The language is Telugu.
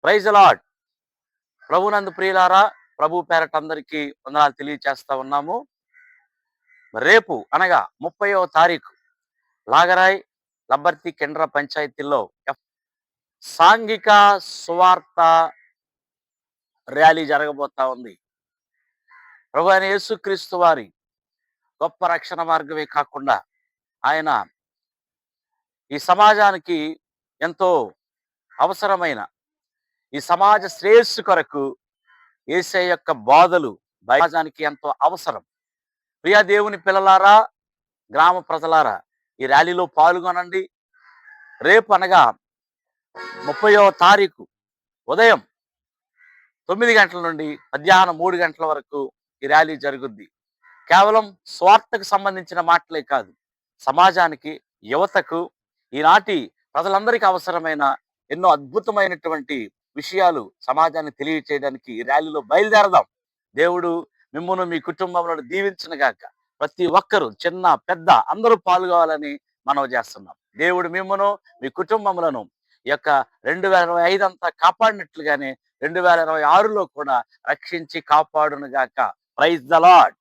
Praise the lord. ప్రభునందు ప్రియులారా, ప్రభు పేరట అందరికీ వందనాలు తెలియచేస్తా ఉన్నాము. రేపు అనగా 30వ తారీఖు లాగరాయ్, లబ్బర్తి, కెనరా పంచాయతీల్లో సాంఘిక సువార్త ర్యాలీ జరగబోతా ఉంది. ప్రభు అయిన యేసుక్రీస్తు వారి గొప్ప రక్షణ మార్గమే కాకుండా ఆయన ఈ సమాజానికి ఎంతో అవసరమైన ఈ సమాజ శ్రేయస్సు కొరకు యేసయ్య యొక్క బోధలు సమాజానికి ఎంతో అవసరం. ప్రియ దేవుని పిల్లలారా, గ్రామ ప్రజలారా, ఈ ర్యాలీలో పాల్గొనండి. రేపు అనగా 30వ తారీఖు ఉదయం 9 గంటల నుండి మధ్యాహ్నం 3 గంటల వరకు ఈ ర్యాలీ జరుగుద్ది. కేవలం స్వార్థకు సంబంధించిన మాటలే కాదు, సమాజానికి, యువతకు, ఈనాటి ప్రజలందరికీ అవసరమైన ఎన్నో అద్భుతమైనటువంటి విషయాలు సమాజాన్ని తెలియచేయడానికి ఈ ర్యాలీలో బయలుదేరదాం. దేవుడు మిమ్మును మీ కుటుంబంలో దీవించునుగాక. ప్రతి ఒక్కరూ చిన్న పెద్ద అందరూ పాల్గొవాలని మనవి చేస్తున్నాం. దేవుడు మిమ్మును మీ కుటుంబములను ఈ యొక్క 2025 అంతా కాపాడినట్లుగానే 2026లో కూడా రక్షించి కాపాడునుగాక. Praise the lord.